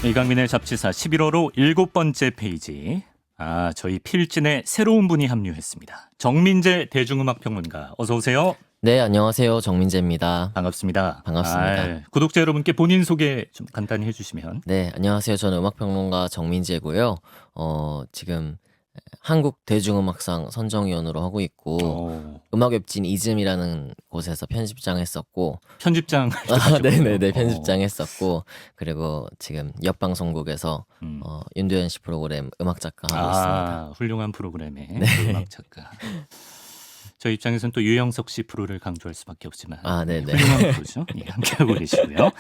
이강민의 잡지사 11호로 7번째 페이지. 저희 필진에 새로운 분이 합류했습니다. 정민재 대중음악평론가, 어서 오세요. 네, 안녕하세요. 정민재입니다. 반갑습니다. 반갑습니다. 구독자 여러분께 본인 소개 좀 간단히 해주시면. 네, 안녕하세요. 저는 음악평론가 정민재고요. 지금 한국 대중음악상 선정위원으로 하고 있고 음악웹진 이즘이라는 곳에서 편집장 했었고 편집장. 네네네, 편집장 했었고 그리고 지금 옆방송국에서 윤도현 씨 프로그램 음악작가 하고 있습니다. 훌륭한 프로그램의 음악작가. 저희 입장에서는 또 유영석 씨 프로를 강조할 수밖에 없지만 네네. 훌륭한 프로죠. 예, 함께하고 계시고요.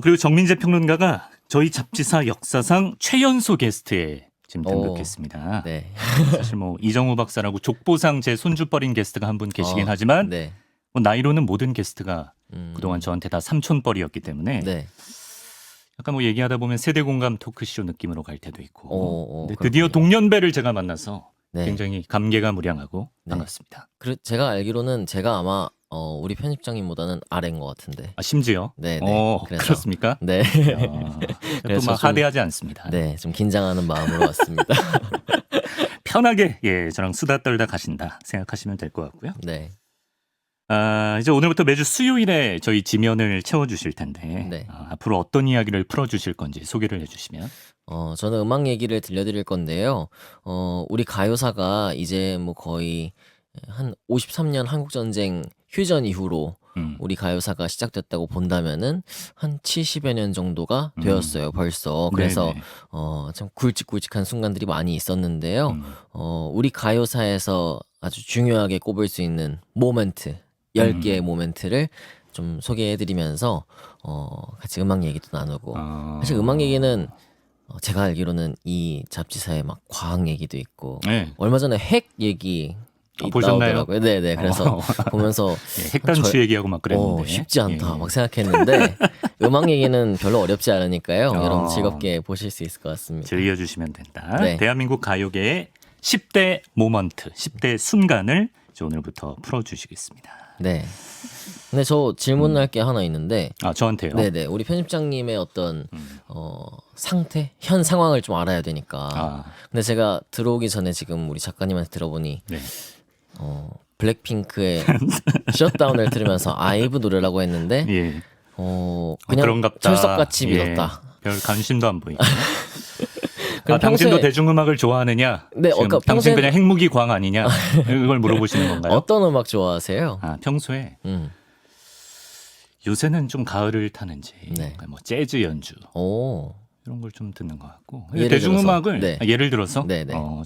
그리고 정민재 평론가가 저희 잡지사 역사상 최연소 게스트에 지금 등극했습니다. 네. 사실 뭐 이정우 박사라고 족보상 제 손주뻘인 게스트가 한 분 계시긴 하지만 네. 뭐 나이로는 모든 게스트가 그동안 저한테 다 삼촌뻘이었기 때문에 네. 약간 뭐 얘기하다 보면 세대 공감 토크쇼 느낌으로 갈 때도 있고 근데 그렇군요. 드디어 동년배를 제가 만나서 네. 굉장히 감개가 무량하고 네. 반갑습니다. 제가 알기로는 제가 아마 우리 편집장님보다는 아래인 것 같은데. 심지어? 네. 그래서 그렇습니까? 네. 또 막 하대하지 않습니다. 네, 좀 긴장하는 마음으로 왔습니다. 편하게 저랑 수다 떨다 가신다 생각하시면 될 것 같고요. 네. 이제 오늘부터 매주 수요일에 저희 지면을 채워주실 텐데 네. 앞으로 어떤 이야기를 풀어주실 건지 소개를 해주시면. 저는 음악 얘기를 들려드릴 건데요. 우리 가요사가 이제 뭐 거의 한 53년 한국전쟁 휴전 이후로 우리 가요사가 시작됐다고 본다면은 한 70여 년 정도가 되었어요, 벌써. 그래서 참 굵직굵직한 순간들이 많이 있었는데요. 우리 가요사에서 아주 중요하게 꼽을 수 있는 모멘트, 10개의 모멘트를 좀 소개해드리면서 같이 음악 얘기도 나누고. 사실 음악 얘기는 제가 알기로는 이 잡지사에 막 과학 얘기도 있고 얼마 전에 핵 얘기 보셨나요? 나오더라고요. 네네. 그래서 보면서 핵단추 얘기하고 막 그랬는데 쉽지 않다 막 생각했는데 음악 얘기는 별로 어렵지 않으니까요. 여러분 즐겁게 보실 수 있을 것 같습니다. 즐겨주시면 된다. 네. 대한민국 가요계의 10대 모먼트, 10대 순간을 이제 오늘부터 풀어주시겠습니다. 네. 근데 저 질문할 게 하나 있는데. 저한테요? 네네. 우리 편집장님의 어떤 상태, 현 상황을 좀 알아야 되니까. 근데 제가 들어오기 전에 지금 우리 작가님한테 들어보니 블랙핑크의 셧다운을 들으면서 아이브 노래라고 했는데 그냥 그런갑다. 철석같이 믿었다. 별 관심도 안 보이고. 그럼 당신도 대중음악을 좋아하느냐? 네, 지금 당신 그냥 핵무기 광 아니냐? 이걸 물어보시는 건가요? 어떤 음악 좋아하세요? 평소에 요새는 좀 가을을 타는지 뭐 재즈 연주 이런 걸 좀 듣는 것 같고 대중음악을 예를 들어서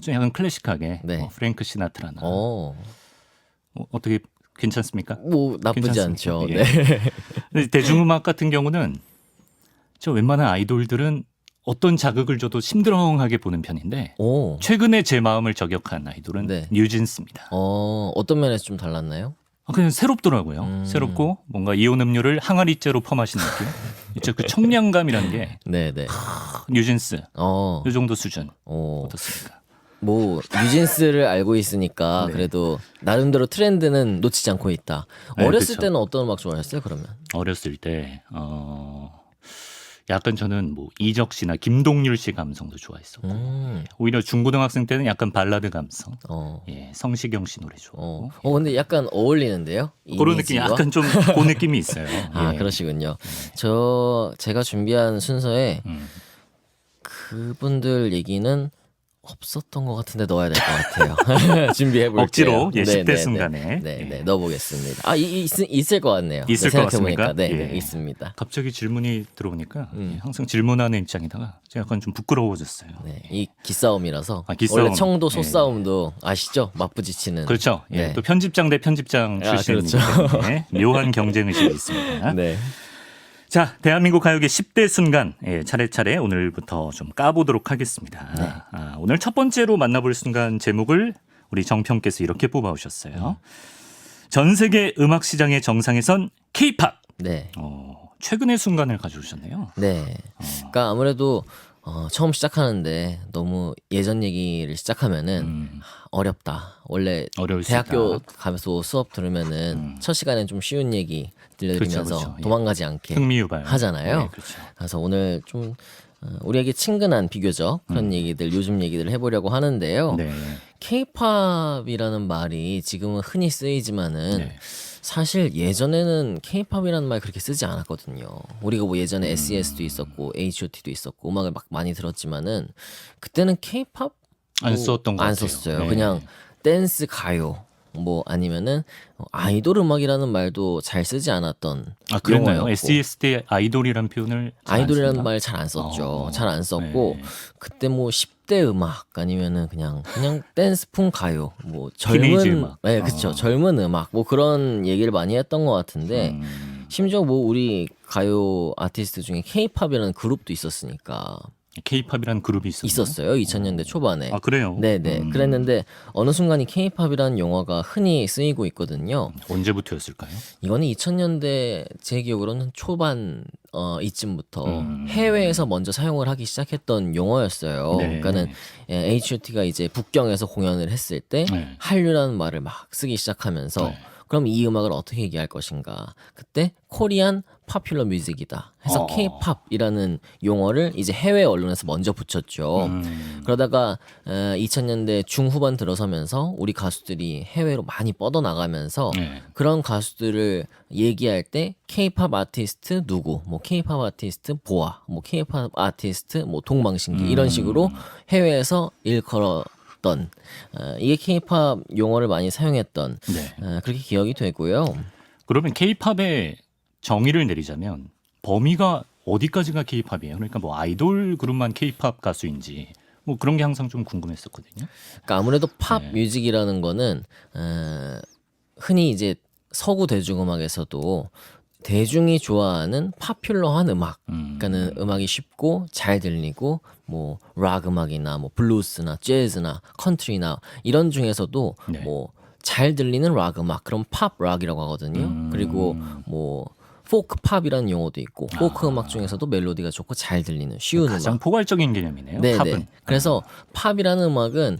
좀 약간 클래식하게 프랭크 시나트라나 어떻게 괜찮습니까? 뭐 나쁘지 않죠. 네. 근데 대중음악 같은 경우는 저 웬만한 아이돌들은 어떤 자극을 줘도 심드렁하게 보는 편인데 최근에 제 마음을 저격한 아이돌은 뉴진스입니다. 어떤 면에서 좀 달랐나요? 그냥 새롭더라고요. 새롭고 뭔가 이온 음료를 항아리째로 퍼마신 느낌. 진짜 그 청량감이라는 게 뉴진스 이 정도 수준. 어떻습니까? 뭐 뉴진스를 알고 있으니까 그래도 나름대로 트렌드는 놓치지 않고 있다. 어렸을 때는 어떤 음악 좋아했어요? 그러면 어렸을 때 약간 저는 뭐 이적 씨나 김동률 씨 감성도 좋아했었고 오히려 중고등학생 때는 약간 발라드 감성, 성시경 씨 노래 좋고. 근데 약간 어울리는데요? 그런 느낌, 약간 좀 그 느낌이 있어요. 그러시군요. 제가 준비한 순서에 그분들 얘기는 없었던 것 같은데 넣어야 될 것 같아요. 준비해 볼게요. 억지로 10대 순간에 넣어보겠습니다. 있을 것 같네요. 있을 것 같습니까? 네, 있습니다. 갑자기 질문이 들어오니까 항상 질문하는 입장이다가 제가 약간 좀 부끄러워졌어요. 이 기싸움이라서 기싸움. 원래 청도 소싸움도 아시죠? 맞부딪히는. 그렇죠. 또 편집장 대 편집장 출신이기 때문에 묘한 경쟁의식이 있습니다. 자, 대한민국 가요계 10대 순간 차례차례 오늘부터 좀 까보도록 하겠습니다. 오늘 첫 번째로 만나볼 순간 제목을 우리 정평께서 이렇게 뽑아오셨어요. 전 세계 음악 시장의 정상에 선 K-팝. 최근의 순간을 가져오셨네요. 그러니까 아무래도 처음 시작하는데 너무 예전 얘기를 시작하면은 어렵다. 원래 어려울 수 대학교 있다. 가면서 수업 들으면은 첫 시간엔 좀 쉬운 얘기 들려드리면서 그렇죠. 도망가지 않게 흥미유발 하잖아요. 네, 그렇죠. 그래서 오늘 좀 우리에게 친근한 비교적 그런 얘기들, 요즘 얘기들을 해보려고 하는데요. 네. K-팝이라는 말이 지금은 흔히 쓰이지만은 네. 사실 예전에는 K-팝이라는 말 그렇게 쓰지 않았거든요. 우리가 뭐 예전에 SES도 있었고 H.O.T도 있었고 음악을 막 많이 들었지만은 그때는 K-팝 안 썼던 것 안 같아요. 썼어요. 네. 그냥 댄스 가요. 뭐 아니면은 아이돌 음악이라는 말도 잘 쓰지 않았던 아, 그랬나요? 용어였고. SES 때 아이돌이라는 표현을 잘안 아이돌이라는 썼나? 말 잘 안 썼죠. 잘 안 썼고 네. 그때 뭐 10대 음악 아니면은 그냥 댄스풍 가요. 뭐 티네이지 젊은 음악. 네, 그렇죠. 젊은 음악 뭐 그런 얘기를 많이 했던 것 같은데 심지어 뭐 우리 가요 아티스트 중에 K-팝이라는 그룹도 있었으니까 K-팝이라는 그룹이 있었어요. 2000년대 초반에. 아, 그래요? 네네. 그랬는데 어느 순간 이 K-팝이라는 용어가 흔히 쓰이고 있거든요. 언제부터였을까요? 이거는 2000년대 제 기억으로는 초반 이쯤부터 해외에서 먼저 사용을 하기 시작했던 용어였어요. 네. 그러니까는 H.O.T가 이제 북경에서 공연을 했을 때 네. 한류라는 말을 막 쓰기 시작하면서 네. 그럼 이 음악을 어떻게 얘기할 것인가? 그때 코리안 파퓰러 뮤직이다 해서 K-팝이라는 용어를 이제 해외 언론에서 먼저 붙였죠. 그러다가 2000년대 중후반 들어서면서 우리 가수들이 해외로 많이 뻗어나가면서 네. 그런 가수들을 얘기할 때 K-팝 아티스트 누구, 뭐 K-팝 아티스트 보아, 뭐 K-팝 아티스트 뭐 동방신기 이런 식으로 해외에서 일컬었던 이게 K-팝 용어를 많이 사용했던 네. 그렇게 기억이 되고요. 그러면 K-팝의 정의를 내리자면 범위가 어디까지가 K-팝이에요? 그러니까 뭐 아이돌 그룹만 K-팝 가수인지 뭐 그런 게 항상 좀 궁금했었거든요. 그러니까 아무래도 팝 네. 뮤직이라는 거는 흔히 이제 서구 대중음악에서도 대중이 좋아하는 파퓰러한 음악. 그러니까는 음악이 쉽고 잘 들리고 뭐 락 음악이나 뭐 블루스나 재즈나 컨트리나 이런 중에서도 네. 뭐 잘 들리는 락 음악 그럼 팝 락이라고 하거든요. 그리고 뭐 포크 팝이라는 용어도 있고 포크 음악 중에서도 멜로디가 좋고 잘 들리는 쉬운 가장 음악. 포괄적인 개념이네요. 네네. 팝은. 그래서 팝이라는 음악은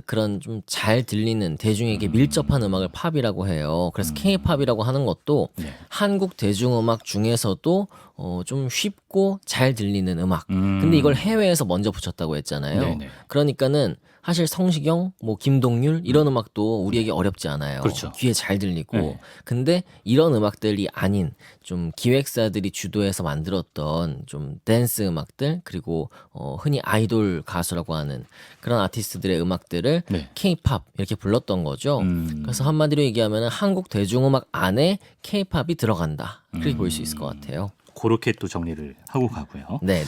그런 좀 잘 들리는 대중에게 밀접한 음악을 팝이라고 해요. 그래서 K-팝이라고 하는 것도 네. 한국 대중음악 중에서도 좀 쉽고 잘 들리는 음악. 근데 이걸 해외에서 먼저 붙였다고 했잖아요. 네네. 그러니까는 사실 성시경, 뭐 김동률 이런 음악도 우리에게 어렵지 않아요. 그렇죠. 귀에 잘 들리고. 네. 근데 이런 음악들이 아닌 좀 기획사들이 주도해서 만들었던 좀 댄스 음악들 그리고 흔히 아이돌 가수라고 하는 그런 아티스트들의 음악들을 네. K-팝 이렇게 불렀던 거죠. 그래서 한마디로 얘기하면 한국 대중음악 안에 K-팝이 들어간다. 그렇게 볼 수 있을 것 같아요. 그렇게 또 정리를 하고 가고요. 네네.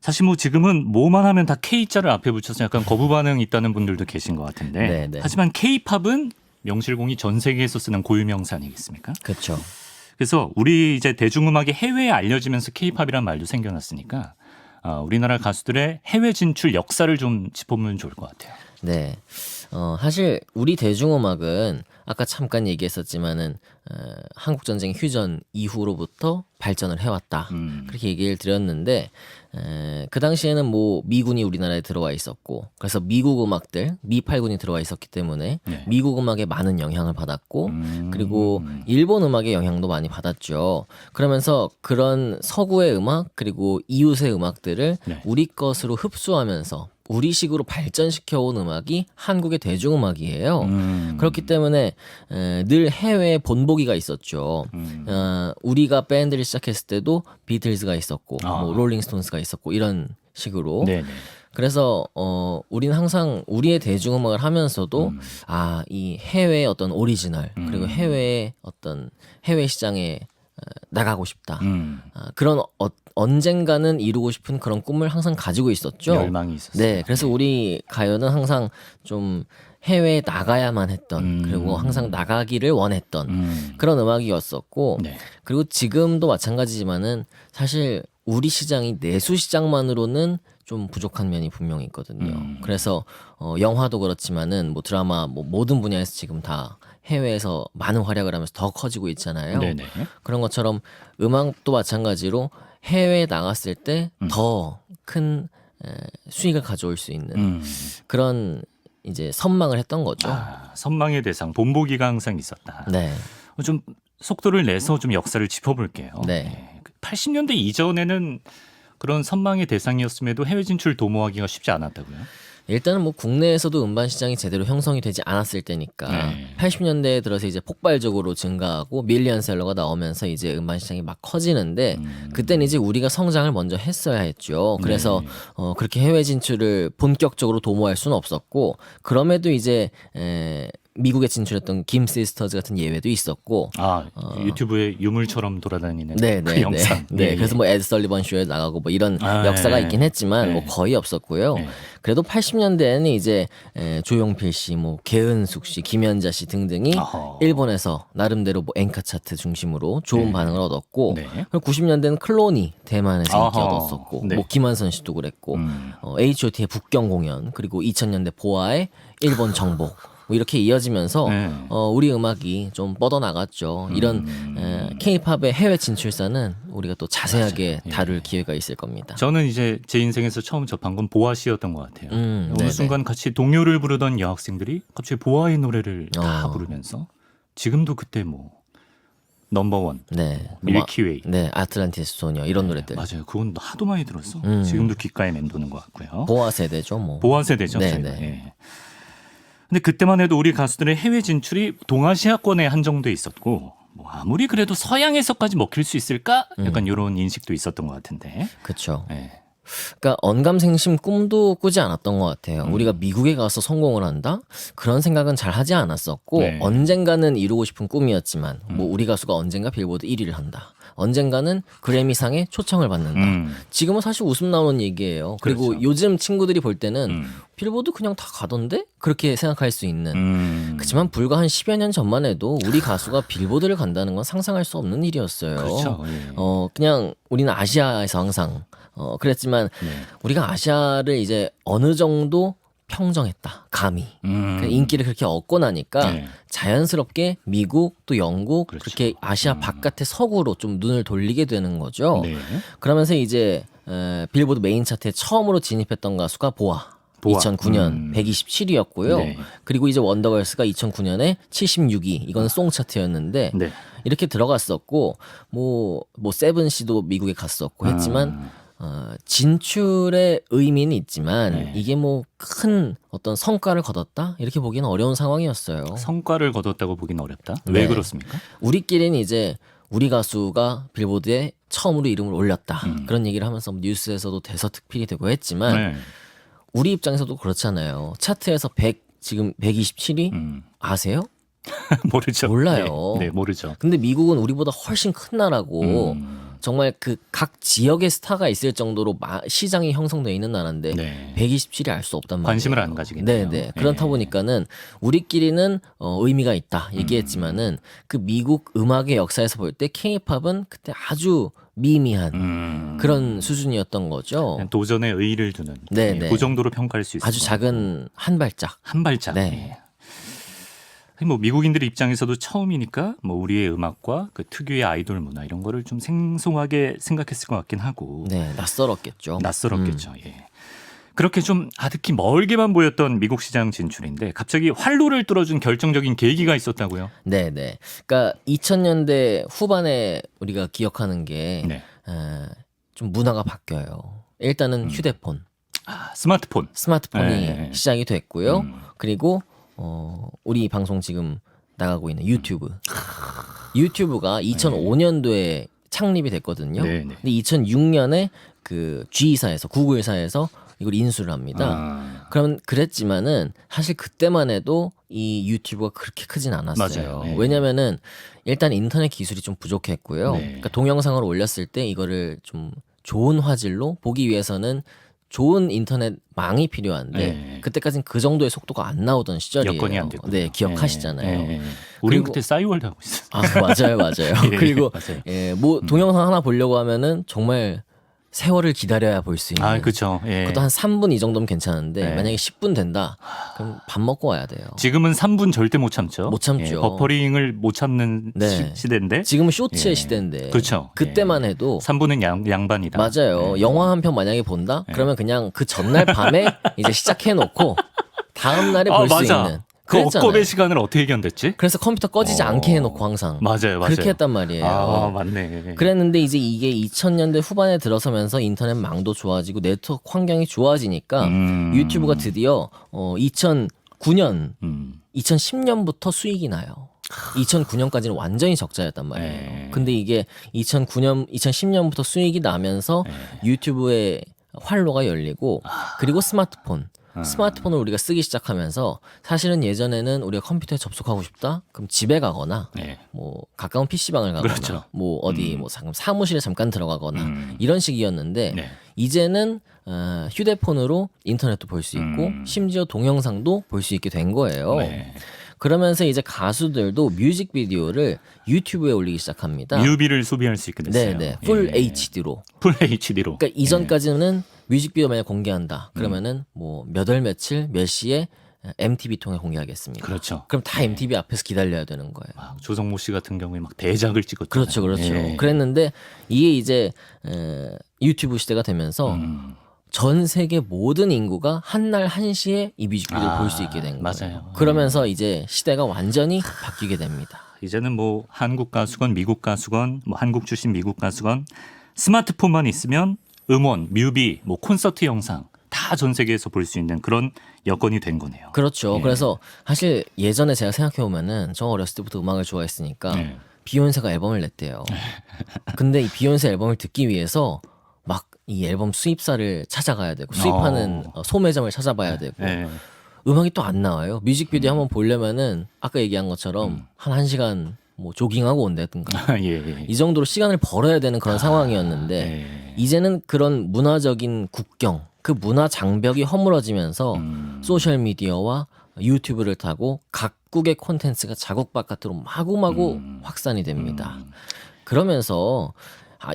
사실 뭐 지금은 뭐만 하면 다 K자를 앞에 붙여서 약간 거부 반응 있다는 분들도 계신 것 같은데 네네. 하지만 K-팝은 명실공히 전 세계에서 쓰는 고유명사 아니겠습니까? 그렇죠. 그래서 우리 이제 대중음악이 해외에 알려지면서 K-팝이라는 말도 생겨났으니까 우리나라 가수들의 해외 진출 역사를 좀 짚어보면 좋을 것 같아요. 네. 사실 우리 대중음악은 아까 잠깐 얘기했었지만은 한국 전쟁 휴전 이후로부터 발전을 해왔다. 그렇게 얘기를 드렸는데 그 당시에는 뭐 미군이 우리나라에 들어와 있었고 그래서 미국 음악들 미8군이 들어와 있었기 때문에 네. 미국 음악에 많은 영향을 받았고 그리고 일본 음악의 영향도 많이 받았죠. 그러면서 그런 서구의 음악 그리고 이웃의 음악들을 네. 우리 것으로 흡수하면서 우리식으로 발전시켜온 음악이 한국의 대중음악이에요. 그렇기 때문에 늘 해외에 본보기가 있었죠. 우리가 밴드를 시작했을 때도 비틀즈가 있었고 뭐 롤링스톤스가 있었고 이런 식으로. 네네. 그래서 우리는 항상 우리의 대중음악을 하면서도 이 해외의 어떤 오리지널 그리고 해외의 어떤 해외 시장에 나가고 싶다. 그런 언젠가는 이루고 싶은 그런 꿈을 항상 가지고 있었죠. 열망이 있었어요. 네, 그래서 우리 가요는 항상 좀 해외에 나가야만 했던 그리고 항상 나가기를 원했던 그런 음악이었었고 네. 그리고 지금도 마찬가지지만은 사실 우리 시장이 내수 시장만으로는 좀 부족한 면이 분명히 있거든요. 그래서 영화도 그렇지만은 뭐 드라마 뭐 모든 분야에서 지금 다 해외에서 많은 활약을 하면서 더 커지고 있잖아요. 네네. 그런 것처럼 음악도 마찬가지로 해외에 나갔을 때 더 큰 수익을 가져올 수 있는 그런 이제 선망을 했던 거죠. 선망의 대상 본보기가 항상 있었다. 네. 좀 속도를 내서 좀 역사를 짚어볼게요. 네. 80년대 이전에는 그런 선망의 대상이었음에도 해외 진출 도모하기가 쉽지 않았다고요? 일단은 뭐 국내에서도 음반 시장이 제대로 형성이 되지 않았을 때니까 네. 80년대에 들어서 이제 폭발적으로 증가하고 밀리언셀러가 나오면서 이제 음반 시장이 막 커지는데 그때는 이제 우리가 성장을 먼저 했어야 했죠. 그래서 네. 그렇게 해외 진출을 본격적으로 도모할 수는 없었고 그럼에도 이제 미국에 진출했던 김 시스터즈 같은 예외도 있었고 유튜브에 유물처럼 돌아다니는 네, 그 네, 영상. 네. 예, 그래서 뭐 에드 설리번 쇼에 나가고 뭐 이런 역사가 예. 있긴 했지만 예. 뭐 거의 없었고요. 예. 그래도 80년대에는 이제 조용필 씨, 뭐 개은숙 씨, 김연자 씨 등등이 어허. 일본에서 나름대로 뭐 엔카 차트 중심으로 좋은 네. 반응을 얻었고 네. 그리고 90년대는 클로니 대만에서 인기 어허. 얻었었고 네. 뭐 김한선 씨도 그랬고 H.O.T의 북경 공연 그리고 2000년대 보아의 일본 정복 뭐 이렇게 이어지면서 네. 우리 음악이 좀 뻗어나갔죠. 이런 K-팝의 해외 진출사는 우리가 또 자세하게 맞아요. 다룰 예. 기회가 있을 겁니다. 저는 이제 제 인생에서 처음 접한 건 보아 씨였던 것 같아요. 어느 네네. 순간 같이 동요를 부르던 여학생들이 갑자기 보아의 노래를 다 어. 부르면서 지금도 그때 뭐 넘버원, 네, 밀키웨이. 네, 아틀란티스 소녀 이런 노래들. 맞아요. 그건 하도 많이 들었어. 지금도 귓가에 맴도는 것 같고요. 보아 세대죠, 뭐. 보아 세대죠. 네, 저희가. 네. 예. 근데 그때만 해도 우리 가수들의 해외 진출이 동아시아권에 한정돼 있었고 뭐 아무리 그래도 서양에서까지 먹힐 수 있을까? 약간 이런 인식도 있었던 것 같은데. 그렇죠. 예. 그러니까 언감생심 꿈도 꾸지 않았던 것 같아요. 우리가 미국에 가서 성공을 한다? 그런 생각은 잘 하지 않았었고 네. 언젠가는 이루고 싶은 꿈이었지만 뭐 우리 가수가 언젠가 빌보드 1위를 한다. 언젠가는 그래미상에 초청을 받는다. 지금은 사실 웃음 나오는 얘기예요. 그리고 그렇죠. 요즘 친구들이 볼 때는 빌보드 그냥 다 가던데? 그렇게 생각할 수 있는. 그렇지만 불과 한 10여 년 전만 해도 우리 가수가 빌보드를 간다는 건 상상할 수 없는 일이었어요. 그렇죠. 예. 그냥 우리는 아시아에서 항상 그랬지만 네. 우리가 아시아를 이제 어느 정도 평정했다. 감히. 그러니까 인기를 그렇게 얻고 나니까 네. 자연스럽게 미국 또 영국 그렇죠. 그렇게 아시아 바깥의 서구로 좀 눈을 돌리게 되는 거죠. 네. 그러면서 이제 빌보드 메인 차트에 처음으로 진입했던 가수가 보아. 보아. 2009년 127위였고요. 네. 그리고 이제 원더걸스가 2009년에 76위. 이건 송 차트였는데 네. 이렇게 들어갔었고 뭐 세븐씨도 미국에 갔었고 했지만 진출의 의미는 있지만 네. 이게 뭐 큰 어떤 성과를 거뒀다 이렇게 보기는 어려운 상황이었어요. 성과를 거뒀다고 보기는 어렵다. 네. 왜 그렇습니까? 우리끼리는 이제 우리 가수가 빌보드에 처음으로 이름을 올렸다 그런 얘기를 하면서 뉴스에서도 대서특필이 되고 했지만 네. 우리 입장에서도 그렇잖아요. 차트에서 지금 127위 아세요? 모르죠. 몰라요. 네, 모르죠. 근데 미국은 우리보다 훨씬 큰 나라고 정말 그 각 지역의 스타가 있을 정도로 시장이 형성되어 있는 나라인데 네. 127이 알 수 없단 말이에요. 관심을 안 가지겠네요. 네네. 그렇다 보니까는 우리끼리는 의미가 있다 얘기했지만은 그 미국 음악의 역사에서 볼 때 K-팝은 그때 아주 미미한 그런 수준이었던 거죠. 그냥 도전에 의의를 두는 네, 예, 네. 그 정도로 평가할 수 있어요. 아주 작은 한 발짝. 한 발짝. 네. 예. 뭐 미국인들 입장에서도 처음이니까 뭐 우리의 음악과 그 특유의 아이돌 문화 이런 거를 좀 생소하게 생각했을 것 같긴 하고 네, 낯설었겠죠. 낯설었겠죠. 예. 그렇게 좀 아득히 멀게만 보였던 미국 시장 진출인데 갑자기 활로를 뚫어준 결정적인 계기가 있었다고요? 네네. 그러니까 2000년대 후반에 우리가 기억하는 게 네. 좀 문화가 바뀌어요. 일단은 휴대폰, 스마트폰. 스마트폰이 네. 시작이 됐고요. 그리고 우리 방송 지금 나가고 있는 유튜브. 유튜브가 2005년도에 창립이 됐거든요. 네, 네. 근데 2006년에 그 G사에서 구글사에서 이걸 인수를 합니다. 그러면 그랬지만은 사실 그때만 해도 이 유튜브가 그렇게 크진 않았어요. 맞아요. 네. 왜냐면은 일단 인터넷 기술이 좀 부족했고요. 네. 그러니까 동영상을 올렸을 때 이거를 좀 좋은 화질로 보기 위해서는 좋은 인터넷 망이 필요한데 네. 그때까지는 그 정도의 속도가 안 나오던 시절이에요. 여건이 안 됐군요. 네, 기억하시잖아요. 우리는 그리고- 그때 싸이월드 하고 있었어요. 아, 맞아요. 예, 그리고 맞아요. 뭐 동영상 하나 보려고 하면은 정말 세월을 기다려야 볼 수 있는. 그렇죠. 예. 그것도 한 3분 이 정도면 괜찮은데 네. 만약에 10분 된다. 그럼 밥 먹고 와야 돼요. 지금은 3분 절대 못 참죠. 못 참죠. 버퍼링을 못 참는 네. 시대인데. 지금은 쇼츠의 예. 시대인데. 그렇죠. 그때만 해도 3분은 양반이다. 맞아요. 영화 한 편 만약에 본다? 그러면 그냥 그 전날 밤에 이제 시작해 놓고 다음 날에 볼 수 맞아. 있는. 그 그랬잖아요. 억겁의 시간을 어떻게 견뎠지? 그래서 컴퓨터 꺼지지 않게 해놓고 항상 맞아요. 그렇게 했단 말이에요. 맞네. 그랬는데 이제 이게 2000년대 후반에 들어서면서 인터넷 망도 좋아지고 네트워크 환경이 좋아지니까 유튜브가 드디어 2009년, 2010년부터 수익이 나요. 2009년까지는 완전히 적자였단 말이에요. 근데 이게 2009년, 2010년부터 수익이 나면서 유튜브의 활로가 열리고 그리고 스마트폰을 우리가 쓰기 시작하면서 사실은 예전에는 우리가 컴퓨터에 접속하고 싶다? 그럼 집에 가거나 뭐 가까운 PC방을 가거나 그렇죠. 뭐 어디 뭐 사무실에 잠깐 들어가거나 이런 식이었는데 이제는 휴대폰으로 인터넷도 볼 수 있고 심지어 동영상도 볼 수 있게 된 거예요. 그러면서 이제 가수들도 뮤직비디오를 유튜브에 올리기 시작합니다. 뮤비를 소비할 수 있게 됐어요. 네네. 풀 HD로. 풀 HD로. 그러니까 이전까지는 뮤직비디오 만약 공개한다. 그러면은 뭐 몇 월 며칠 몇 시에 MTV 통해 공개하겠습니다. 그렇죠. 그럼 다 MTV 앞에서 기다려야 되는 거예요. 조성모 씨 같은 경우에 막 대작을 찍었죠. 그렇죠. 그랬는데 이게 이제 유튜브 시대가 되면서 전 세계 모든 인구가 한날 1시에 이 뮤직비디오를 볼 수 있게 된 거예요. 맞아요. 그러면서 이제 시대가 완전히 바뀌게 됩니다. 이제는 뭐 한국 가수건 미국 가수건 뭐 한국 출신 미국 가수건 스마트폰만 있으면 음원, 뮤비, 뭐 콘서트 영상 다 전 세계에서 볼 수 있는 그런 여건이 된 거네요. 그렇죠. 그래서 사실 예전에 제가 생각해 보면은 저 어렸을 때부터 음악을 좋아했으니까 비욘세가 앨범을 냈대요. 근데 이 비욘세 앨범을 듣기 위해서 막 이 앨범 수입사를 찾아가야 되고 수입하는 소매점을 찾아봐야 되고 음악이 또 안 나와요. 뮤직비디오 한번 보려면은 아까 얘기한 것처럼 한 1시간 뭐 조깅하고 온다든가 이 정도로 시간을 벌어야 되는 그런 상황이었는데 이제는 그런 문화적인 국경 그 문화 장벽이 허물어지면서 소셜미디어와 유튜브를 타고 각국의 콘텐츠가 자국 바깥으로 마구마구 확산이 됩니다. 그러면서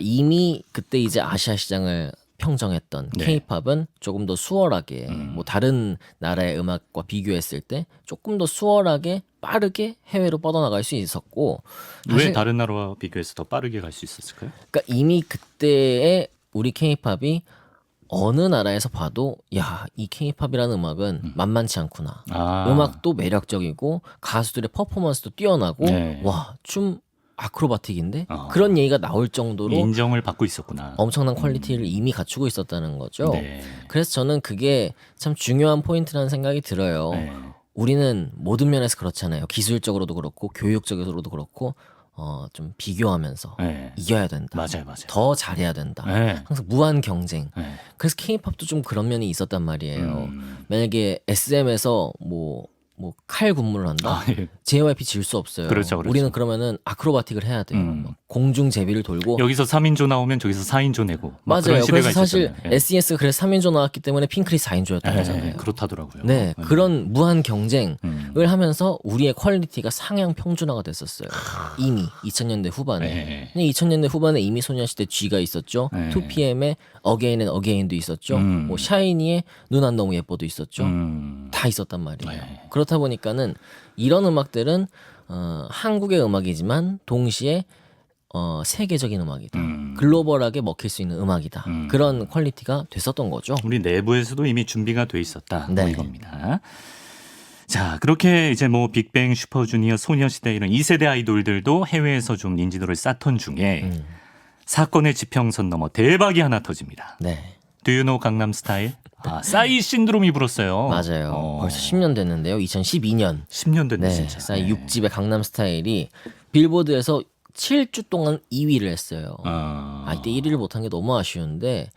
이미 그때 이제 아시아 시장을 평정했던 K-팝은 조금 더 수월하게 뭐 다른 나라의 음악과 비교했을 때 조금 더 수월하게 빠르게 해외로 뻗어나갈 수 있었고 왜 다른 나라와 비교해서 더 빠르게 갈 수 있었을까요? 그러니까 이미 그때의 우리 K-팝이 어느 나라에서 봐도 야, 이 K-팝이라는 음악은 만만치 않구나. 음악도 매력적이고 가수들의 퍼포먼스도 뛰어나고 와, 춤 아크로바틱인데 그런 얘기가 나올 정도로 인정을 받고 있었구나. 엄청난 퀄리티를 이미 갖추고 있었다는 거죠. 그래서 저는 그게 참 중요한 포인트라는 생각이 들어요. 우리는 모든 면에서 그렇잖아요. 기술적으로도 그렇고 교육적으로도 그렇고 좀 비교하면서 이겨야 된다. 맞아요. 더 잘해야 된다. 항상 무한 경쟁. 그래서 K-팝도 좀 그런 면이 있었단 말이에요. 만약에 SM에서 뭐 칼 군무를 한다. JYP 질 수 없어요. 그렇죠. 우리는 그러면은 아크로바틱을 해야 돼요. 막 공중 제비를 돌고 여기서 3인조 나오면 저기서 4인조 내고 맞아요. 그런 시대가 그래서 사실 있었잖아요. SES가 그래서 3인조 나왔기 때문에 핑클이 4인조였던 거잖아요. 그렇다더라고요. 네, 그런 무한 경쟁을 하면서 우리의 퀄리티가 상향 평준화가 됐었어요. 이미 2000년대 후반에. 근데 2000년대 후반에 이미 소녀시대 G가 있었죠. 2PM의 Again and Again도 있었죠. 뭐 샤이니의 눈 안 너무 예뻐도 있었죠. 다 있었단 말이에요. 그렇다 보니까는 이런 음악들은 한국의 음악이지만 동시에 세계적인 음악이다. 글로벌하게 먹힐 수 있는 음악이다. 그런 퀄리티가 됐었던 거죠. 우리 내부에서도 이미 준비가 돼 있었다. 뭐 이겁니다. 자, 그렇게 이제 뭐 빅뱅, 슈퍼주니어, 소녀시대 이런 2세대 아이돌들도 해외에서 좀 인지도를 쌓던 중에 사건의 지평선 넘어 대박이 하나 터집니다. Do you know 강남 스타일? 싸이 신드롬이 불었어요. 맞아요. 벌써 10년 됐는데요. 2012년. 10년 됐네 진짜. 싸이 6집의 강남 스타일이 빌보드에서 7주 동안 2위를 했어요. 이때 1위를 못한 게 너무 아쉬운데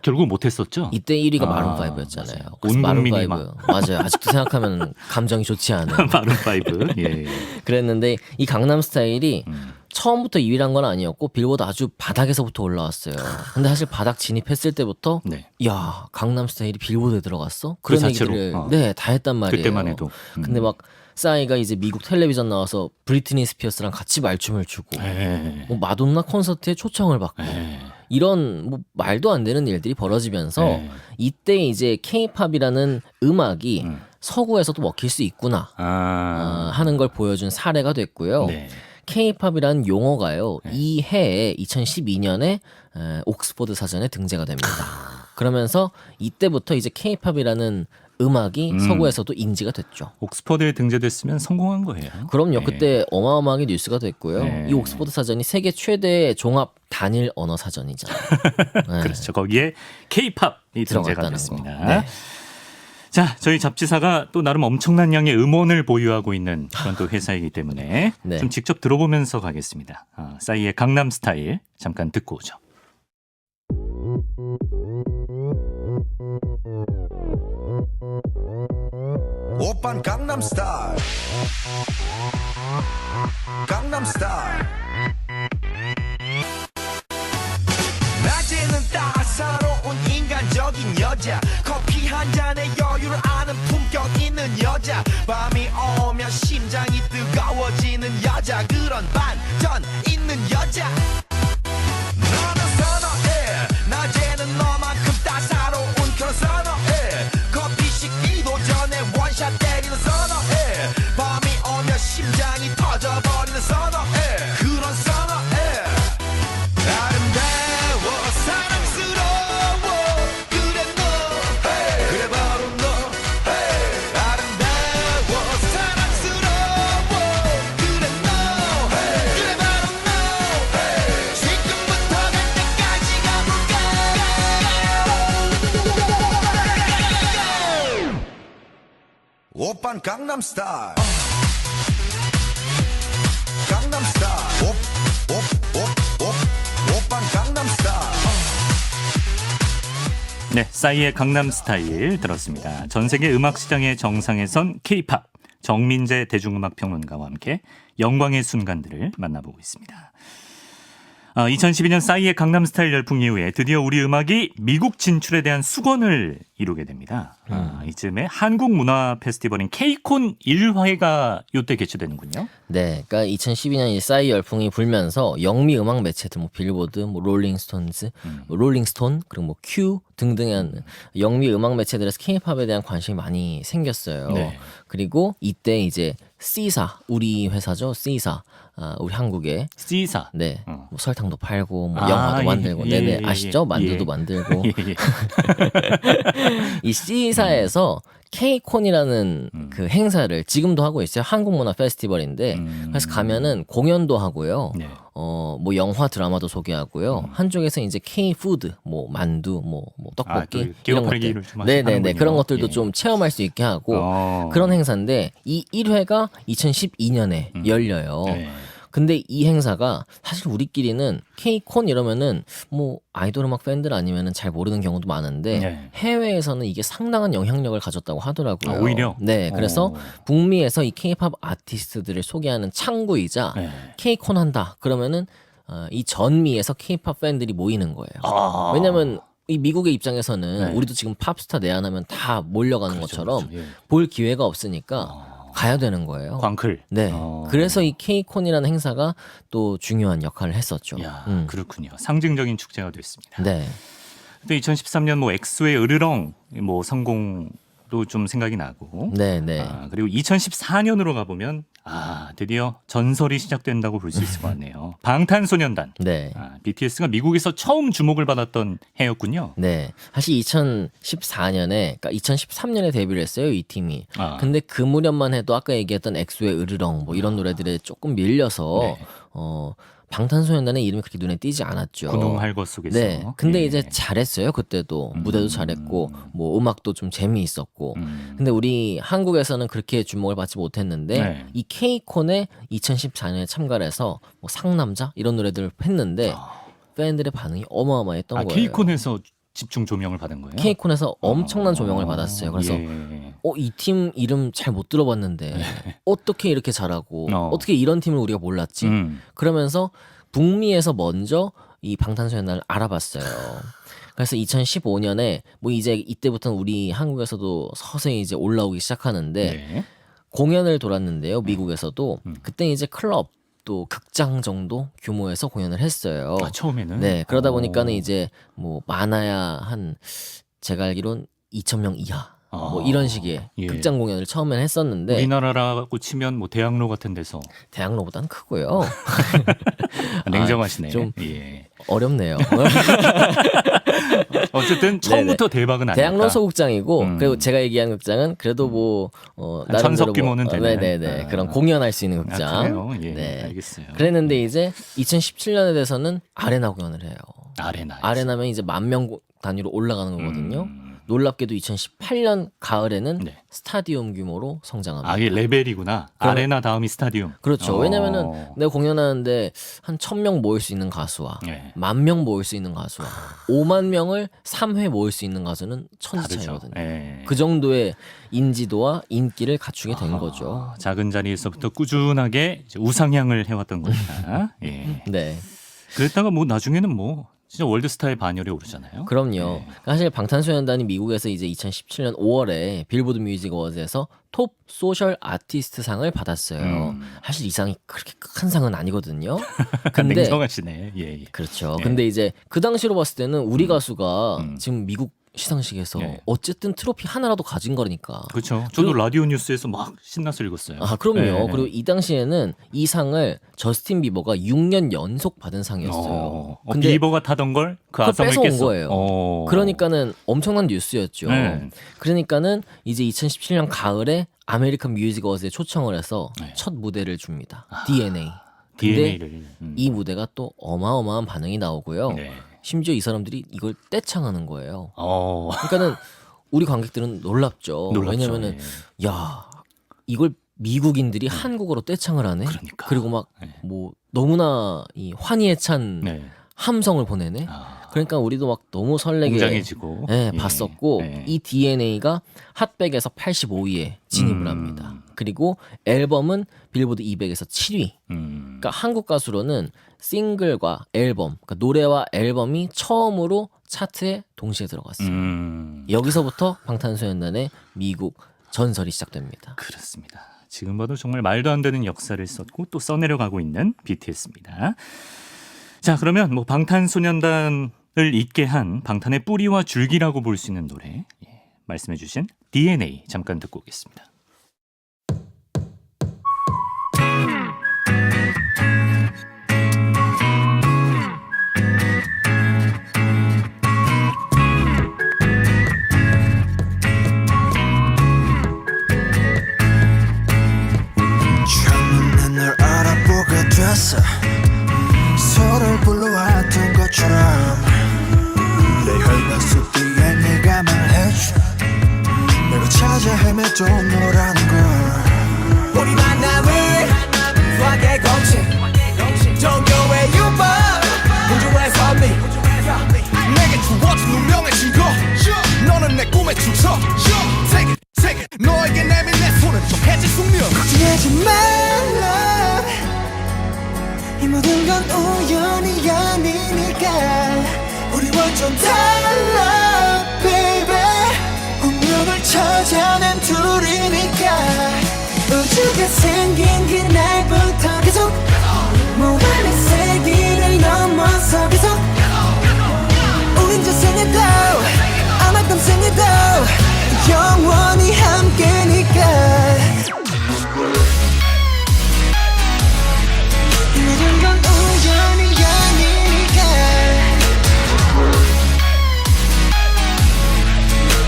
결국 못했었죠. 이때 1위가 마룬5였잖아요. 온 국민이 막 맞아요. 아직도 생각하면 감정이 좋지 않은 마룬5. 예. 그랬는데 이 강남 스타일이 처음부터 2위란 건 아니었고 빌보드 아주 바닥에서부터 올라왔어요. 근데 사실 바닥 진입했을 때부터 야, 강남 스타일이 빌보드에 들어갔어? 그런 그 얘기들을 다 했단 말이에요. 그때만 해도. 근데 막 싸이가 이제 미국 텔레비전 나와서 브리트니 스피어스랑 같이 말춤을 추고 뭐 마돈나 콘서트에 초청을 받고 이런 뭐 말도 안 되는 일들이 벌어지면서 네. 이때 이제 K-팝이라는 음악이 서구에서도 먹힐 수 있구나 하는 걸 보여준 사례가 됐고요. 네. K-팝이라는 용어가요. 이 해에 2012년에 옥스퍼드 사전에 등재가 됩니다. 그러면서 이때부터 이제 K-팝이라는 음악이 서구에서도 인지가 됐죠. 옥스퍼드에 등재됐으면 성공한 거예요. 그럼요. 네. 그때 어마어마하게 뉴스가 됐고요. 네. 이 옥스퍼드 사전이 세계 최대의 종합 단일 언어 사전이잖아요. 네. 그렇죠. 거기에 K-팝이 등재가 들어갔다는 됐습니다. 거. 네. 자, 저희 잡지사가 또 나름 엄청난 양의 음원을 보유하고 있는 그런 또 회사이기 때문에 네. 좀 직접 들어보면서 가겠습니다. 싸이의 강남 스타일 잠깐 듣고 오죠. 오빤 강남 스타일 강남 스타일 낮에는 따사로운 인간적인 여자 커피 한 잔에 여유를 아는 품격 있는 여자 밤이 오면 심장이 뜨거워지는 여자 그런 반전 있는 여자 너는 선어해 낮에는 너만큼 따사로운 그런 선어해 커피 식기도 전에 원샷 때리는 선어해 밤이 오면 심장이 터져버리는 선어해 그런 선어해 아름다워 사랑스러워 그래 너 그래 바로 너 아름다워 사랑스러워 그래 너 그래 바로 너 지금부터 갈 때까지 가볼까 오빤 강남 스타일 강남 스타일 오빤 강남 스타일 네, 싸이의 강남 스타일 들었습니다. 전 세계 음악 시장의 정상에 선 K-팝 정민재 대중음악 평론가와 함께 영광의 순간들을 만나보고 있습니다. 2012년 싸이의 강남 스타일 열풍 이후에 드디어 우리 음악이 미국 진출에 대한 수건을 이루게 됩니다. 이쯤에 한국 문화 페스티벌인 K콘 1회가 이때 개최되는군요. 네, 그러니까 2012년 이 싸이 열풍이 불면서 영미 음악 매체들, 뭐 빌보드, 뭐 롤링스톤즈, 뭐 롤링스톤, 그리고 뭐 큐 등등의 영미 음악 매체들에서 K-팝에 대한 관심이 많이 생겼어요. 네. 그리고 이때 이제 C사, 우리 회사죠, C사, 우리 한국의 C사. 네, 뭐 설탕도 팔고, 뭐 아, 영화도 예, 만들고, 예, 네네 예, 아시죠? 예. 만두도 예. 만들고. 예, 예. 이 C사에서 K콘이라는 그 행사를 지금도 하고 있어요. 한국문화 페스티벌인데 그래서 가면은 공연도 하고요. 네. 뭐 영화 드라마도 소개하고요. 한쪽에서 이제 K푸드, 뭐 만두, 뭐 떡볶이 또 이런 끼워팔기를 것들, 좀 네네네 하는군요. 그런 것들도 예. 좀 체험할 수 있게 하고 어. 그런 행사인데 이 1회가 2012년에 열려요. 네. 근데 이 행사가 사실 우리끼리는 K콘 이러면은 뭐 아이돌 음악 팬들 아니면은 잘 모르는 경우도 많은데 네. 해외에서는 이게 상당한 영향력을 가졌다고 하더라고요. 오히려? 네, 그래서 어. 북미에서 이 K-팝 아티스트들을 소개하는 창구이자 네. K콘 한다. 그러면은 이 전미에서 K-팝 팬들이 모이는 거예요. 아. 왜냐면 이 미국의 입장에서는 네. 우리도 지금 팝스타 내한하면 다 몰려가는 그렇죠, 것처럼 그렇죠. 예. 볼 기회가 없으니까 가야 되는 거예요. 광클. 네. 어. 그래서 이 K콘이라는 행사가 또 중요한 역할을 했었죠. 야, 그렇군요. 상징적인 축제가 됐습니다. 네. 또 2013년 뭐 엑소의 으르렁 뭐 성공도 좀 생각이 나고. 네, 네. 그리고 2014년으로 가보면 드디어 전설이 시작된다고 볼 수 있을 것 같네요. 방탄소년단. 네. BTS가 미국에서 처음 주목을 받았던 해였군요. 네. 사실 2014년에, 그러니까 2013년에 데뷔를 했어요, 이 팀이. 근데 그 무렵만 해도 아까 얘기했던 엑소의 으르렁 뭐 이런 노래들에 조금 밀려서, 네. 방탄소년단의 이름이 그렇게 눈에 띄지 않았죠. 군웅할 것 속에서. 네. 근데 예. 이제 잘했어요, 그때도. 무대도 잘했고, 뭐 음악도 좀 재미있었고. 근데 우리 한국에서는 그렇게 주목을 받지 못했는데, 네. 이 K콘에 2014년에 참가를 해서, 뭐 상남자? 이런 노래들을 했는데, 팬들의 반응이 어마어마했던 거예요. K콘에서 집중 조명을 받은 거예요? K콘에서 엄청난 조명을 받았어요. 그래서 예. 이 팀 이름 잘 못 들어봤는데 어떻게 이렇게 잘하고 어. 어떻게 이런 팀을 우리가 몰랐지? 그러면서 북미에서 먼저 이 방탄소년단을 알아봤어요. 그래서 2015년에 뭐 이제 이때부터는 우리 한국에서도 서서히 이제 올라오기 시작하는데 네. 공연을 돌았는데요. 미국에서도 그때 이제 클럽 또 극장 정도 규모에서 공연을 했어요. 아, 처음에는. 네, 그러다 보니까는 이제 뭐 많아야 한 제가 알기론 2,000명 이하 뭐 이런 식의 예. 극장 공연을 처음에는 했었는데 우리나라라고 치면 뭐 대학로 같은 데서 대학로보다는 크고요. 냉정하시네. 좀 예. 어렵네요. 어쨌든 처음부터 대박은 아니었다. 대학로 소극장이고 그리고 제가 얘기한 극장은 그래도 뭐 한 천석 규모는 되는. 네네네 그런 공연할 수 있는 극장. 아, 그래요? 예, 네. 알겠어요. 그랬는데 이제 2017년에 돼서는 아레나 공연을 해요. 아레나. 아레나면 이제 10,000명 단위로 올라가는 거거든요. 놀랍게도 2018년 가을에는 네. 스타디움 규모로 성장합니다. 아, 이게 레벨이구나. 아레나 다음이 스타디움. 그렇죠. 왜냐면은 내가 공연하는데 한 1,000명 모일 수 있는 가수와 네. 10,000명 모일 수 있는 가수와 50,000명을 3회 모일 수 있는 가수는 천지 다르죠. 차이거든요. 예. 그 정도의 인지도와 인기를 갖추게 된 거죠. 작은 자리에서부터 꾸준하게 이제 우상향을 해왔던 겁니다. 예. 네. 그랬다가 뭐 나중에는 뭐 진짜 월드스타의 반열에 오르잖아요. 그럼요. 네. 사실 방탄소년단이 미국에서 이제 2017년 5월에 빌보드 뮤직 어워즈에서 톱 소셜 아티스트 상을 받았어요. 사실 이 상이 그렇게 큰 상은 아니거든요. 근데 냉정하시네. 예, 예. 그렇죠. 네. 근데 이제 그 당시로 봤을 때는 우리 가수가 지금 미국 시상식에서 네. 어쨌든 트로피 하나라도 가진 거니까. 그렇죠. 저도 라디오 뉴스에서 막 신나서 읽었어요. 아, 그럼요. 네. 그리고 이 당시에는 이 상을 저스틴 비버가 6년 연속 받은 상이었어요. 근데 비버가 타던 걸 그 그걸 아성을 뺏어온 깼어. 거예요. 그러니까는 엄청난 뉴스였죠. 네. 그러니까는 이제 2017년 가을에 아메리칸 뮤직 어워즈에 초청을 해서 네. 첫 무대를 줍니다. DNA. 근데 DNA를. 이 무대가 또 어마어마한 반응이 나오고요. 네. 심지어 이 사람들이 이걸 떼창하는 거예요. 어. 그러니까는 우리 관객들은 놀랍죠. 놀랍죠. 왜냐면은 예. 야 이걸 미국인들이 한국어로 떼창을 하네. 그러니까. 그리고 막 뭐 너무나 이 환희에 찬 네. 함성을 보내네. 그러니까 우리도 막 너무 설레게 웅장해지고. 네, 예. 봤었고 예. 이 DNA가 핫백에서 85위에 진입을 합니다. 그리고 앨범은 빌보드 200에서 7위. 그러니까 한국 가수로는 싱글과 앨범, 그러니까 노래와 앨범이 처음으로 차트에 동시에 들어갔어요. 여기서부터 방탄소년단의 미국 전설이 시작됩니다. 그렇습니다. 지금 봐도 정말 말도 안 되는 역사를 썼고 또 써내려가고 있는 BTS입니다. 자, 그러면 뭐 방탄소년단을 잇게 한 방탄의 뿌리와 줄기라고 볼 수 있는 노래 말씀해주신 DNA 잠깐 듣고 오겠습니다. 처음에는 널 알아보게 됐어 서로를 불러왔던 것처럼 내 혈관 속 뒤에 네가 말해줘 내가 찾아 헤매도 너라는 걸 우리 만남을 수학의 공식 종교의 유법 우주의 섭리 내게 주어진 운명의 증거 너는 내 꿈의 주석 세계 너에게 내민 내 손은 좀 해질 숙명 걱정하지 말라 이 모든 건 우연이 아니니까 우리 완전 달라 baby 운명을 찾아낸 둘이니까 우주가 생긴 그날부터 계속 모험의 세기를 넘어서 계속 우린 저생에도 아마 땀생에도 영원히 함께니까 모든 건 우연이 아니니까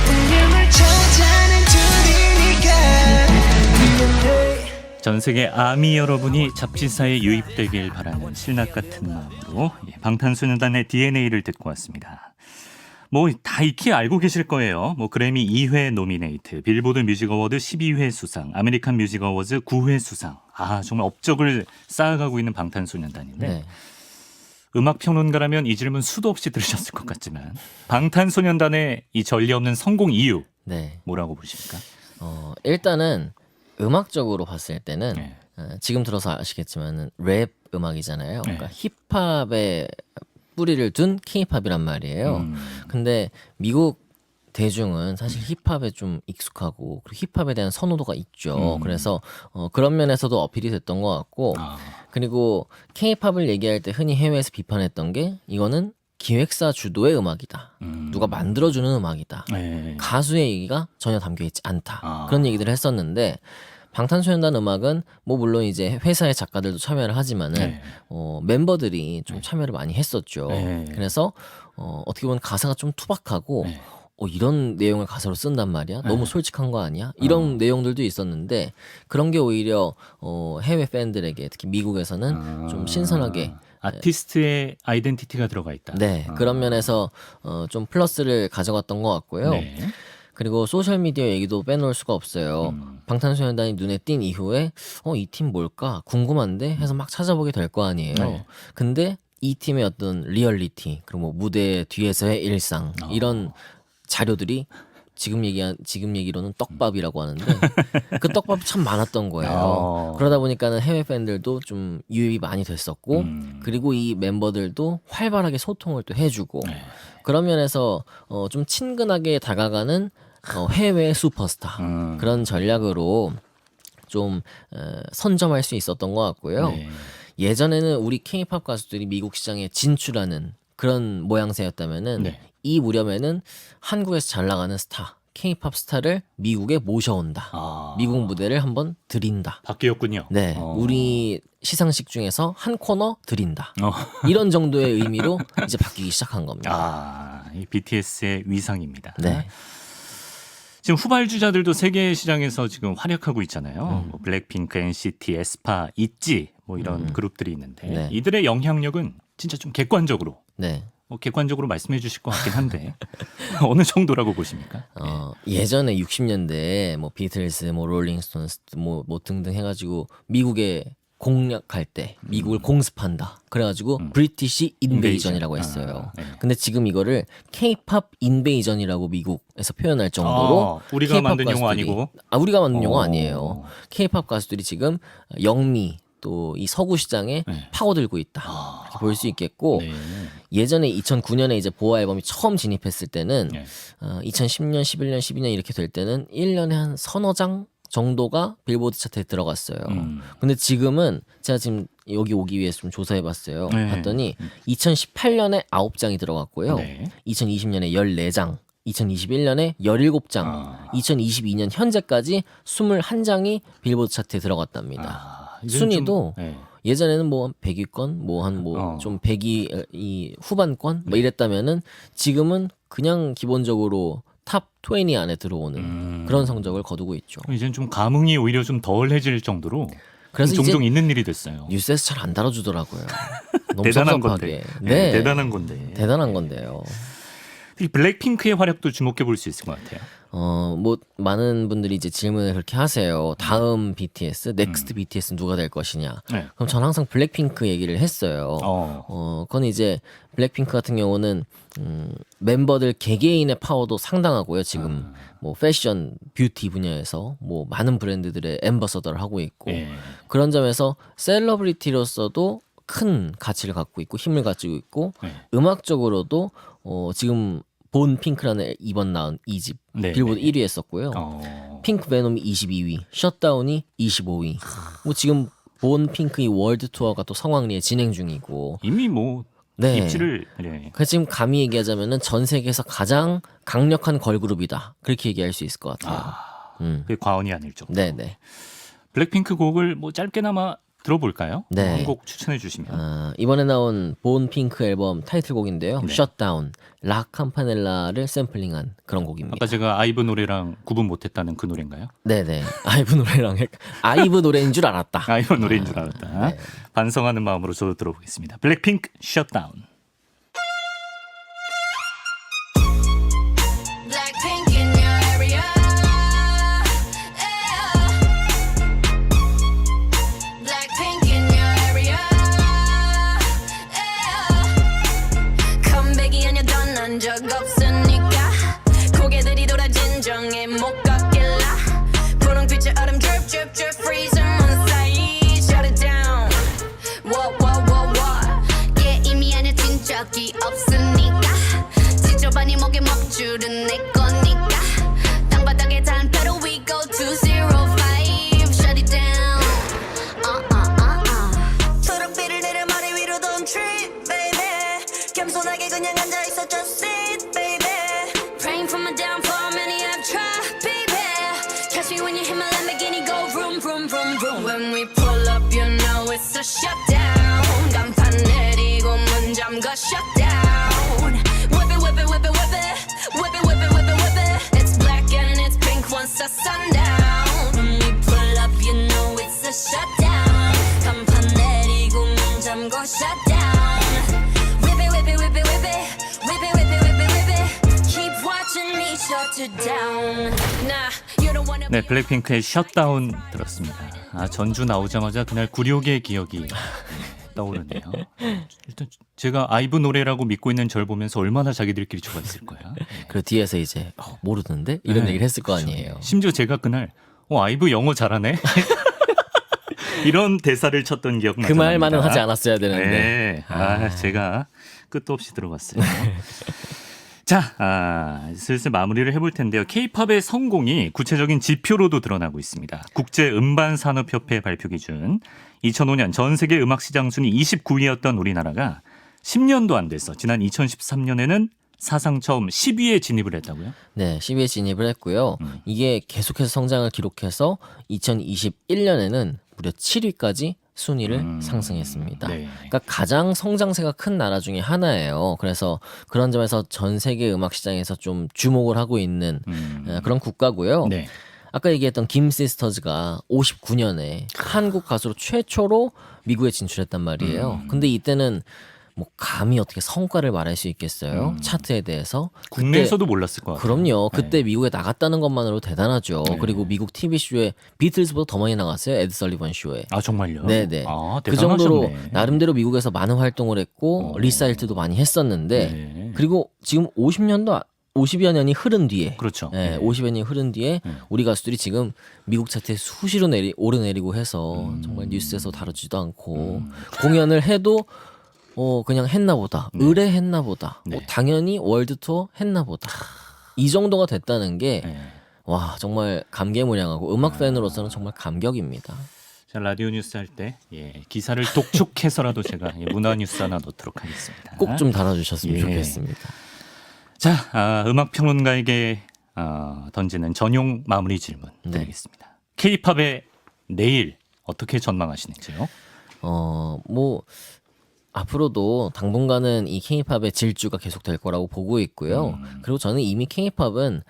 운명을 찾아낸 둘이니까 전 세계 아미 여러분이 잡지사에 유입되길 바라는 신락 같은 마음으로 방탄소년단의 DNA를 듣고 왔습니다. 뭐 다 익히 알고 계실 거예요. 뭐 그래미 2회 노미네이트, 빌보드 뮤직 어워드 12회 수상, 아메리칸 뮤직 어워즈 9회 수상. 아, 정말 업적을 쌓아가고 있는 방탄소년단인데 네. 음악 평론가라면 이 질문 수도 없이 들으셨을 것 같지만 방탄소년단의 이 전례 없는 성공 이유 네. 뭐라고 보십니까? 일단은 음악적으로 봤을 때는 네. 지금 들어서 아시겠지만 랩 음악이잖아요. 그러니까 힙합에 뿌리를 둔 K-팝이란 말이에요. 근데 미국 대중은 사실 힙합에 좀 익숙하고 그리고 힙합에 대한 선호도가 있죠. 그래서 그런 면에서도 어필이 됐던 것 같고 그리고 K-팝을 얘기할 때 흔히 해외에서 비판했던 게 이거는 기획사 주도의 음악이다. 누가 만들어주는 음악이다. 네. 가수의 얘기가 전혀 담겨있지 않다. 아. 그런 얘기들을 했었는데 방탄소년단 음악은 뭐 물론 이제 회사의 작가들도 참여를 하지만은 네. 멤버들이 좀 참여를 많이 했었죠. 네. 그래서 어떻게 보면 가사가 좀 투박하고 네. 이런 내용을 가사로 쓴단 말이야? 너무 솔직한 거 아니야? 이런 내용들도 있었는데 그런 게 오히려 해외 팬들에게 특히 미국에서는 좀 신선하게 아티스트의 아이덴티티가 들어가 있다. 네, 그런 면에서 좀 플러스를 가져갔던 것 같고요. 네. 그리고 소셜미디어 얘기도 빼놓을 수가 없어요. 방탄소년단이 눈에 띈 이후에 이 팀 뭘까 궁금한데 해서 막 찾아보게 될 거 아니에요. 네. 근데 이 팀의 어떤 리얼리티 그리고 뭐 무대 뒤에서의 일상 이런 자료들이 지금 얘기로는 떡밥이라고 하는데 그 떡밥이 참 많았던 거예요. 그러다 보니까는 해외 팬들도 좀 유입이 많이 됐었고 그리고 이 멤버들도 활발하게 소통을 또 해주고 그런 면에서 좀 친근하게 다가가는 해외 슈퍼스타 그런 전략으로 좀 선점할 수 있었던 것 같고요. 네. 예전에는 우리 K-팝 가수들이 미국 시장에 진출하는 그런 모양새였다면은 네. 이 무렵에는 한국에서 잘 나가는 스타, K-팝 스타를 미국에 모셔온다. 미국 무대를 한번 드린다. 바뀌었군요. 네, 우리 시상식 중에서 한 코너 드린다. 이런 정도의 의미로 이제 바뀌기 시작한 겁니다. 이 BTS의 위상입니다. 네. 지금 후발주자들도 세계 시장에서 지금 활약하고 있잖아요. 뭐 블랙핑크, NCT, 에스파, 있지 뭐 이런 그룹들이 있는데 네. 이들의 영향력은 진짜 좀 객관적으로 네. 객관적으로 말씀해 주실 것 같긴 한데 어느 정도라고 보십니까? 예전에 60년대에 뭐 비틀스, 뭐 롤링스톤스, 뭐 등등 해가지고 미국에 공략할 때 미국을 공습한다. 그래가지고 브리티시 인베이전이라고 했어요. 네. 근데 지금 이거를 K-팝 인베이전이라고 미국에서 표현할 정도로 우리가 K-팝 만든 용어 가수들이- 아니고? 우리가 만든 용어 아니에요. K-팝 가수들이 지금 영미 또 이 서구 시장에 네. 파고들고 있다. 이렇게 볼 수 있겠고 네. 예전에 2009년에 이제 보아 앨범이 처음 진입했을 때는 네. 2010년, 11년, 12년 이렇게 될 때는 1년에 한 서너 장 정도가 빌보드 차트에 들어갔어요. 근데 지금은 제가 지금 여기 오기 위해서 좀 조사해봤어요. 네. 봤더니 2018년에 9장이 들어갔고요. 네. 2020년에 14장, 2021년에 17장, 2022년 현재까지 21장이 빌보드 차트에 들어갔답니다. 이건 순위도 좀, 네. 예전에는 뭐 100위권, 뭐 한 뭐 좀 100위 이 후반권 뭐 이랬다면은 지금은 그냥 기본적으로 탑 20 안에 들어오는 그런 성적을 거두고 있죠. 이제는 좀 감흥이 오히려 좀 덜해질 정도로 그래서 종종 이제 있는 일이 됐어요. 뉴스에서 잘 안 다뤄주더라고요. 너무 대단한 섭섭하게. 건데. 네, 대단한 건데. 대단한 건데요. 이 블랙핑크의 활약도 주목해 볼 수 있을 것 같아요. 뭐 많은 분들이 이제 질문을 그렇게 하세요. 다음 BTS, 넥스트 BTS는 누가 될 것이냐. 네. 그럼 저는 항상 블랙핑크 얘기를 했어요. 그건 이제 블랙핑크 같은 경우는 멤버들 개개인의 파워도 상당하고요. 지금 뭐 패션, 뷰티 분야에서 뭐 많은 브랜드들의 앰버서더를 하고 있고 네. 그런 점에서 셀러브리티로서도 큰 가치를 갖고 있고 힘을 가지고 있고 네. 음악적으로도 지금 본 핑크라는 이번 나온 2집 네, 빌보드 네. 1위 했었고요. 핑크 베놈이 22위, 셧다운이 25위. 뭐 지금 본 핑크의 월드 투어가 또 성황리에 진행 중이고. 이미 뭐 네. 입지를 네. 그래서 지금 감히 얘기하자면은 전 세계에서 가장 강력한 걸그룹이다. 그렇게 얘기할 수 있을 것 같아요. 그게 과언이 아닐 정도. 네네. 블랙핑크 곡을 뭐 짧게나마 들어볼까요? 네. 한 곡 추천해 주시면. 이번에 나온 본 핑크 앨범 타이틀곡인데요. 네. 셧다운, 라 캠파넬라를 샘플링한 그런 곡입니다. 아까 제가 아이브 노래랑 구분 못했다는 그 노래인가요? 네네. 아이브 노래랑 아이브 노래인 줄 알았다. 아이브 노래인 줄 알았다. 네. 반성하는 마음으로 저도 들어보겠습니다. 블랙핑크 셧다운. Blackpink in your area. Yeah. Blackpink in your area. Yeah. 컴백이 아니야 넌 적 없으니까 고개들이 돌아 진정해 못 걷길라 분홍빛의 얼음 drip drip drip freeze on side shut it down. What yeah 이미 안에 찐 그냥 앉아있어 just sit baby Praying for my downfall many have tried baby Catch me when you hit my Lamborghini go vroom vroom vroom vroom When we pull up you know it's a shutdown 간판 내리고 문 잠가 shutdown Whip it whip it whip it whip it Whip it whip it whip it whip it It's black and it's pink once the sundown When we pull up you know it's a shutdown 간판 내리고 문 잠가 shutdown Whip it whip it whip it whip it Whip it whip it whip it whip it Keep watching me shut it down Nah you don't wanna 네, 블랙핑크의 셧다운 들었습니다. 아, 전주 나오자마자 그날 굴욕의 기억이 떠오르네요. 일단 제가 아이브 노래라고 믿고 있는 절 보면서 얼마나 자기들끼리 좋아했을 거야. 그리고 뒤에서 이제 모르는데 이런 네, 얘기를 했을 거 그렇죠. 아니에요. 심지어 제가 그날 아이브 영어 잘하네. 이런 대사를 쳤던 기억 나요. 그 말만은 하지 않았어야 되는데. 네. 제가 끝도 없이 들어봤어요. 자, 슬슬 마무리를 해볼 텐데요. K-팝의 성공이 구체적인 지표로도 드러나고 있습니다. 국제음반산업협회 발표 기준 2005년 전 세계 음악 시장 순위 29위였던 우리나라가 10년도 안 돼서 지난 2013년에는 사상 처음 10위에 진입을 했다고요? 네, 10위에 진입을 했고요. 이게 계속해서 성장을 기록해서 2021년에는 무려 7위까지 순위를 상승했습니다. 네. 그러니까 가장 성장세가 큰 나라 중에 하나예요. 그래서 그런 점에서 전 세계 음악 시장에서 좀 주목을 하고 있는 그런 국가고요. 네. 아까 얘기했던 김 시스터즈가 59년에 한국 가수로 최초로 미국에 진출했단 말이에요. 근데 이때는 뭐 감히 어떻게 성과를 말할 수 있겠어요? 차트에 대해서. 국내에서도 몰랐을 것 같아요. 그럼요. 그때 미국에 나갔다는 것만으로 대단하죠. 네. 그리고 미국 TV쇼에 비틀즈보다 더 많이 나갔어요. 에드 설리번 쇼에. 아, 정말요? 네네. 아, 그 정도로 대단하셨네. 나름대로 미국에서 많은 활동을 했고 리사이트도 많이 했었는데 네. 그리고 지금 50여 년이 흐른 뒤에 그렇죠. 네, 50여 년이 흐른 뒤에 우리 가수들이 지금 미국 차트에 수시로 오르내리고 해서 정말 뉴스에서 다루지도 않고 공연을 해도 그냥 했나 보다. 의뢰했나 보다. 네. 당연히 월드 투어 했나 보다. 이 정도가 됐다는 게 네. 와, 정말 감개무량하고 음악 팬으로서는 정말 감격입니다. 자, 라디오 뉴스 할 때 기사를 독촉해서라도 제가 문화 뉴스 하나 넣도록 하겠습니다. 꼭 좀 달아주셨으면 예. 좋겠습니다. 자, 음악 평론가에게 던지는 전용 마무리 질문 네. 드리겠습니다. K-팝의 내일 어떻게 전망하시는지요? 뭐 앞으로도 당분간은 이 K-팝의 질주가 계속될 거라고 보고 있고요. 그리고 저는 이미 K-팝은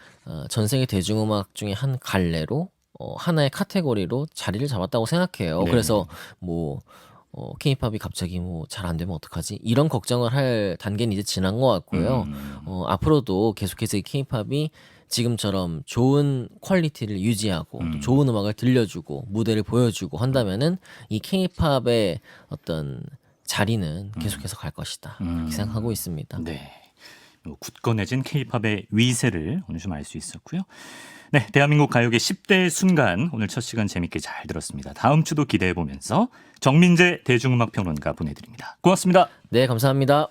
전 세계 대중음악 중에 한 갈래로 하나의 카테고리로 자리를 잡았다고 생각해요. 네. 그래서 뭐 K-팝이 갑자기 뭐 잘 안 되면 어떡하지? 이런 걱정을 할 단계는 이제 지난 것 같고요. 앞으로도 계속해서 이 K-팝이 지금처럼 좋은 퀄리티를 유지하고 또 좋은 음악을 들려주고 무대를 보여주고 한다면은 이 K-팝의 어떤 자리는 계속해서 갈 것이다. 이렇게 생각하고 있습니다. 네. 굳건해진 K-팝의 위세를 오늘 좀 알 수 있었고요. 네, 대한민국 가요계 10대 순간 오늘 첫 시간 재밌게 잘 들었습니다. 다음 주도 기대해 보면서 정민재 대중음악 평론가 보내드립니다. 고맙습니다. 네, 감사합니다.